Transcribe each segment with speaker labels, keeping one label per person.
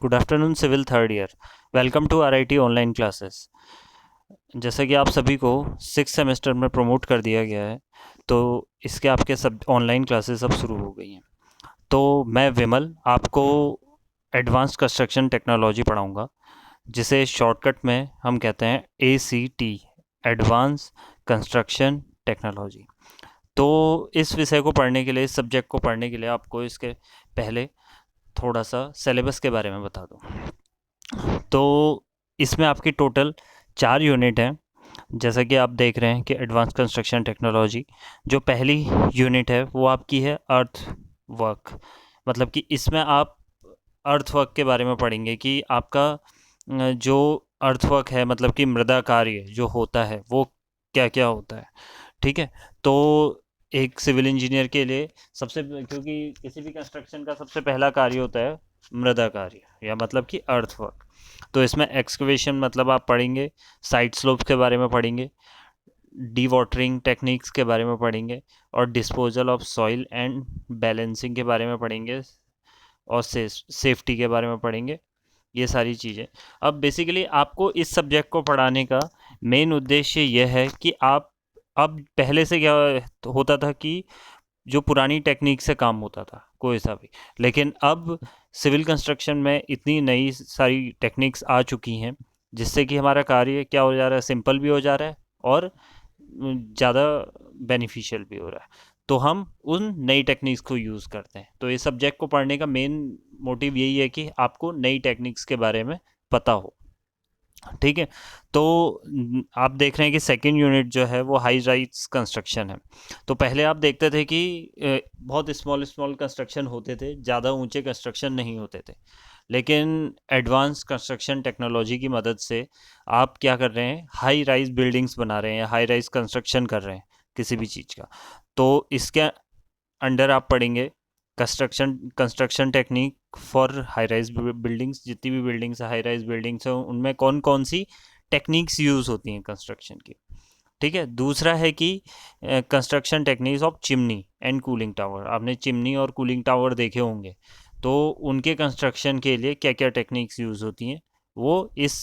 Speaker 1: Good afternoon civil third year. Welcome to RIT online classes. जैसा कि आप सभी को सिक्स सेमेस्टर में प्रमोट कर दिया गया है, तो इसके आपके सब ऑनलाइन क्लासेस अब शुरू हो गई हैं। तो मैं विमल आपको एडवांस कंस्ट्रक्शन टेक्नोलॉजी पढ़ाऊंगा, जिसे शॉर्टकट में हम कहते हैं ACT, एडवांस कंस्ट्रक्शन टेक्नोलॉजी। तो इस विषय को पढ़ने के लिए, इस सब्जेक्ट को पढ़ने के लिए आपको इसके पहले थोड़ा सा सिलेबस के बारे में बता दूं। तो इसमें आपकी टोटल 4 यूनिट हैं। जैसा कि आप देख रहे हैं कि एडवांस कंस्ट्रक्शन टेक्नोलॉजी, जो पहली यूनिट है वो आपकी है अर्थ वर्क। मतलब कि इसमें आप अर्थ वर्क के बारे में पढ़ेंगे कि आपका जो अर्थ वर्क है, मतलब कि मृदा कार्य जो होता है वो क्या क्या होता है। ठीक है। तो एक सिविल इंजीनियर के लिए क्योंकि किसी भी कंस्ट्रक्शन का सबसे पहला कार्य होता है मृदा कार्य, या मतलब कि अर्थ वर्क। तो इसमें एक्सकवेशन मतलब आप पढ़ेंगे, साइड स्लोप्स के बारे में पढ़ेंगे, डी वाटरिंग टेक्निक्स के बारे में पढ़ेंगे, और disposal of soil and balancing के बारे में पढ़ेंगे, और सेफ्टी के बारे में पढ़ेंगे। ये सारी चीज़ें। अब बेसिकली आपको इस सब्जेक्ट को पढ़ाने का मेन उद्देश्य यह है कि आप, अब पहले से क्या होता था कि जो पुरानी टेक्निक से काम होता था कोई सा भी, लेकिन अब सिविल कंस्ट्रक्शन में इतनी नई सारी टेक्निक्स आ चुकी हैं, जिससे कि हमारा कार्य क्या हो जा रहा है, सिंपल भी हो जा रहा है और ज़्यादा बेनिफिशियल भी हो रहा है। तो हम उन नई टेक्निक्स को यूज़ करते हैं। तो इस सब्जेक्ट को पढ़ने का मेन मोटिव यही है कि आपको नई टेक्निक्स के बारे में पता हो। ठीक है। तो आप देख रहे हैं कि सेकंड यूनिट जो है वो हाई राइज कंस्ट्रक्शन है। तो पहले आप देखते थे कि बहुत स्मॉल स्मॉल कंस्ट्रक्शन होते थे, ज़्यादा ऊंचे कंस्ट्रक्शन नहीं होते थे। लेकिन एडवांस कंस्ट्रक्शन टेक्नोलॉजी की मदद से आप क्या कर रहे हैं, हाई राइज बिल्डिंग्स बना रहे हैं, हाई राइज कंस्ट्रक्शन कर रहे हैं किसी भी चीज़ का। तो इसके अंडर आप पढ़ेंगे construction construction technique for high rise buildings. जितनी भी बिल्डिंग्स हाई राइज बिल्डिंग्स हैं, उनमें कौन कौन सी टेक्निक्स यूज़ होती हैं कंस्ट्रक्शन की। ठीक है। दूसरा है कि construction techniques of chimney and cooling tower. आपने चिमनी और कूलिंग टावर देखे होंगे, तो उनके कंस्ट्रक्शन के लिए क्या क्या टेक्निक्स यूज़ होती हैं, वो इस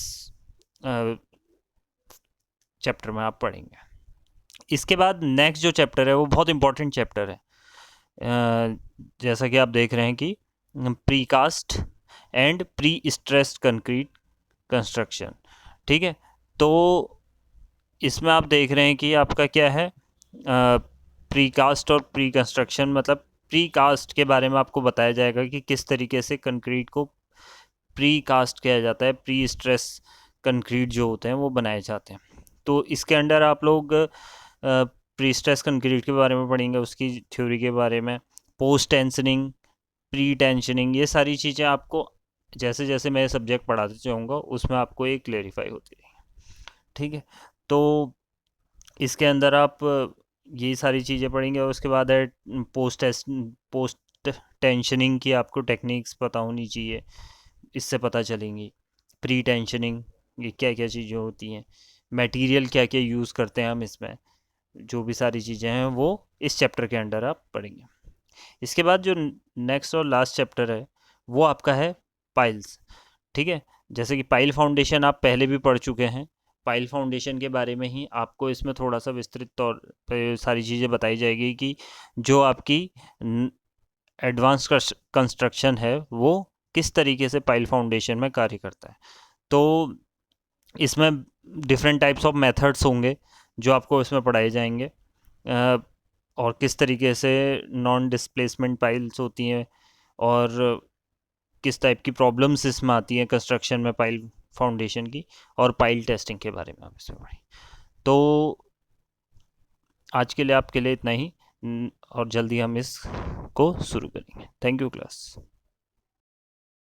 Speaker 1: चैप्टर में आप पढ़ेंगे। इसके बाद नेक्स्ट जो चैप्टर है वो बहुत इंपॉर्टेंट चैप्टर है। जैसा कि आप देख रहे हैं कि precast and pre stressed concrete construction. ठीक है। तो इसमें आप देख रहे हैं कि आपका क्या है, प्रीकास्ट और प्री कंस्ट्रक्शन। मतलब प्रीकास्ट के बारे में आपको बताया जाएगा कि किस तरीके से कंक्रीट को प्री कास्ट किया जाता है, प्री स्ट्रेस कंक्रीट जो होते हैं वो बनाए जाते हैं। तो इसके अंडर आप लोग प्री स्ट्रेस कंक्रीट के बारे में पढ़ेंगे, उसकी थ्योरी के बारे में, पोस्ट टेंशनिंग, प्री टेंशनिंग, ये सारी चीज़ें आपको जैसे जैसे मैं सब्जेक्ट पढ़ाते जाऊँगा उसमें आपको ये क्लेरिफाई होती रहेगी। ठीक है। तो इसके अंदर आप ये सारी चीज़ें पढ़ेंगे, और उसके बाद है पोस्ट टेंशनिंग की आपको टेक्निक्स पता होनी चाहिए, इससे पता चलेंगी। प्री टेंशनिंग, ये क्या क्या चीज़ें होती हैं, मटेरियल क्या क्या यूज़ करते हैं हम इसमें, जो भी सारी चीज़ें हैं वो इस चैप्टर के अंडर आप पढ़ेंगे। इसके बाद जो नेक्स्ट और लास्ट चैप्टर है वो आपका है पाइल्स। ठीक है। जैसे कि पाइल फाउंडेशन आप पहले भी पढ़ चुके हैं। पाइल फाउंडेशन के बारे में ही आपको इसमें थोड़ा सा विस्तृत तौर पे सारी चीज़ें बताई जाएगी कि जो आपकी एडवांस कंस्ट्रक्शन है वो किस तरीके से पाइल फाउंडेशन में कार्य करता है। तो इसमें डिफरेंट टाइप्स ऑफ मेथड्स होंगे जो आपको इसमें पढ़ाए जाएंगे, और किस तरीके से नॉन डिस्प्लेसमेंट पाइल्स होती हैं, और किस टाइप की प्रॉब्लम्स इसमें आती हैं कंस्ट्रक्शन में पाइल फाउंडेशन की, और पाइल टेस्टिंग के बारे में आप इसमें पढ़ें। तो आज के लिए आपके लिए इतना ही, और जल्दी हम इसको शुरू करेंगे। Thank you class.